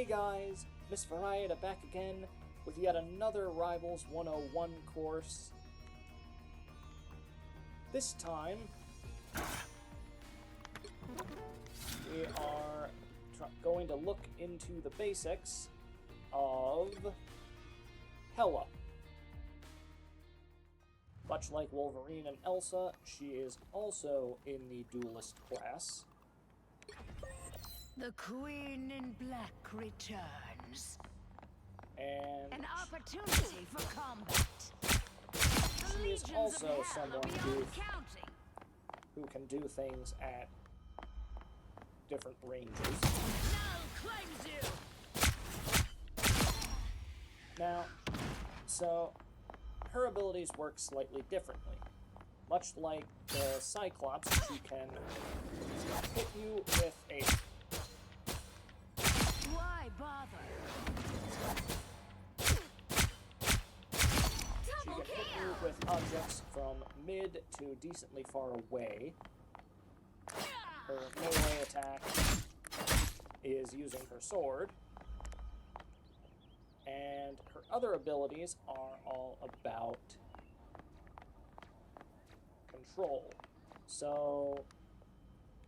guys, Miss Varieta back again with yet another Rivals 101 course. This time, we are going to look into the basics of Hela. Much like Wolverine and Elsa, she is also in the duelist class. The Queen in Black returns. And an opportunity for combat. She is also someone who can do things at different ranges. Now, so her abilities work slightly differently. Much like the Cyclops, she can hit you with a... Why bother? She can hit you with objects from mid to decently far away. Her melee attack is using her sword. And her other abilities are all about control. So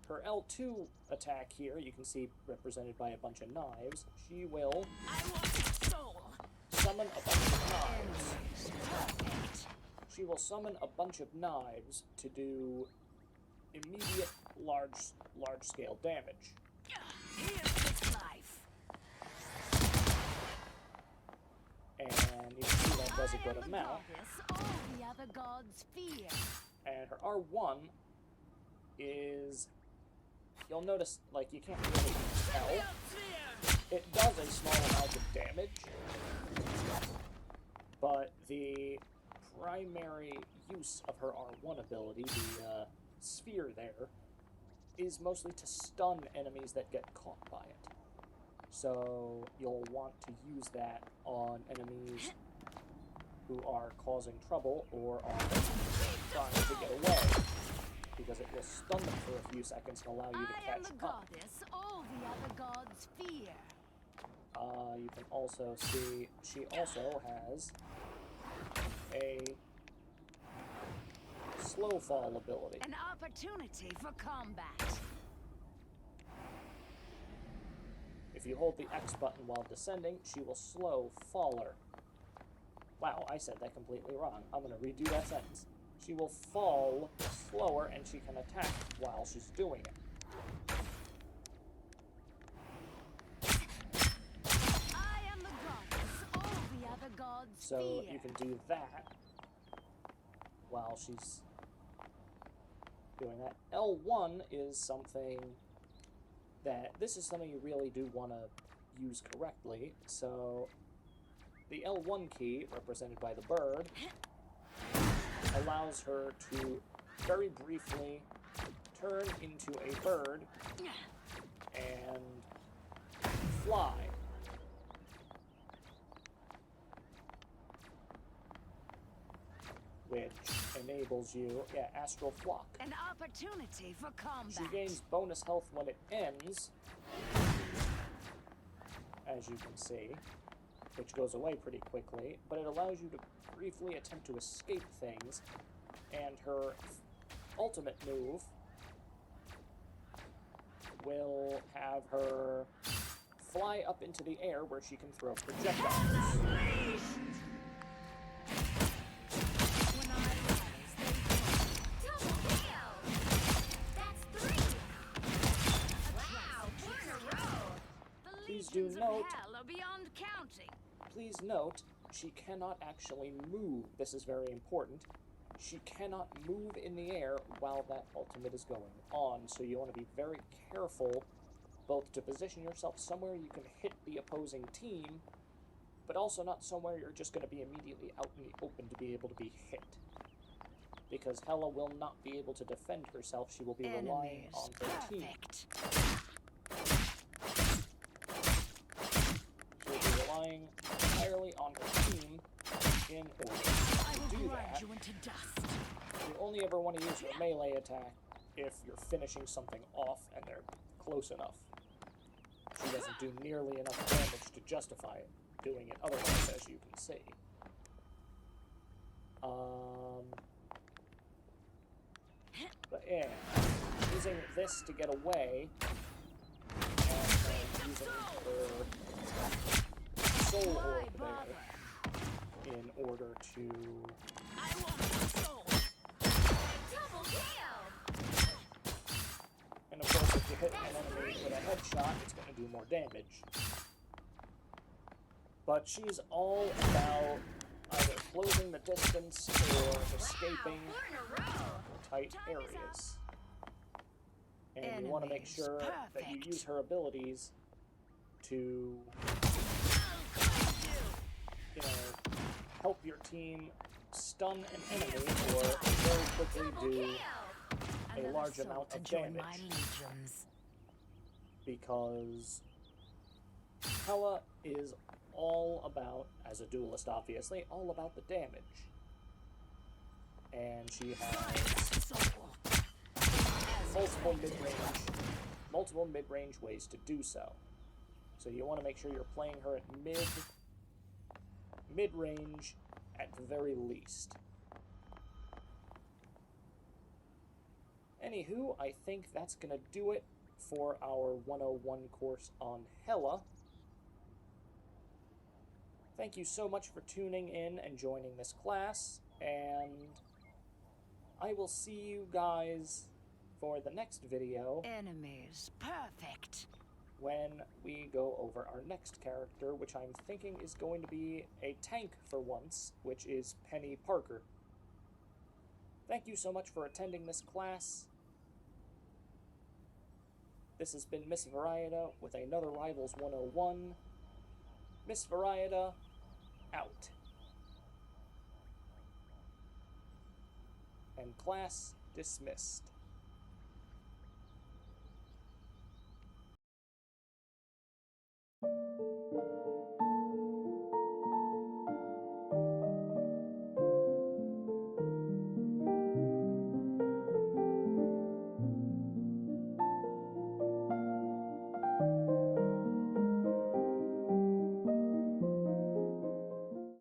her L2 attack here, you can see represented by a bunch of knives. She will summon a bunch of knives. She will summon a bunch of knives to do immediate large-scale damage. And you can see that does a good amount. And her R1 is... You'll notice, like, you can't really tell. It does a small amount of damage, but the primary use of her R1 ability, the sphere there, is mostly to stun enemies that get caught by it. So you'll want to use that on enemies who are causing trouble or are trying to get away, because it will stun them for a few seconds and allow you to catch up. All the other gods fear. You can also see she also has a slow fall ability. An opportunity for combat. If you hold the X button while descending, she will slow faller. Wow, I said that completely wrong. I'm going to redo that sentence. She will fall slower and she can attack while she's doing it. I am the goddess, all the other gods So fear. you can do that while she's doing that. L1 is something that... This is something you really do want to use correctly. So the L1 key, represented by the bird, allows her to very briefly turn into a bird and fly. Which enables you, astral flock. An opportunity for combat. She gains bonus health when it ends, as you can see, which goes away pretty quickly, but it allows you to briefly attempt to escape things, and her ultimate move will have her fly up into the air where she can throw projectiles. Please note, she cannot actually move. This is very important. She cannot move in the air while that ultimate is going on, so you want to be very careful both to position yourself somewhere you can hit the opposing team, but also not somewhere you're just going to be immediately out in the open to be able to be hit. Because Hela will not be able to defend herself. She will be relying on her team. She will be relying entirely on her team in order to do that. You only ever want to use your melee attack if you're finishing something off and they're close enough. she doesn't do nearly enough damage to justify doing it otherwise, as you can see. But yeah, using this to get away, and then using her soul orb there in order to... I want soul. Double kill. And of course, if you hit an enemy with a headshot, it's going to do more damage. But she's all about either closing the distance or escaping tight areas. And you want to make sure that you use her abilities to, you know, help your team stun an enemy or very quickly do a large amount of damage. Because Hela is all about, as a duelist obviously, all about the damage. And she has multiple mid-range ways to do so. So you want to make sure you're playing her at mid-range at the very least. Anywho, I think that's going to do it for our 101 course on Hela. Thank you so much for tuning in and joining this class, and I will see you guys for the next video. Enemies, perfect. When we go over our next character, which I'm thinking is going to be a tank for once, which is Penny Parker. Thank you so much for attending this class. This has been Miss Varieta with another Rivals 101. Miss Varieta, out. And class dismissed.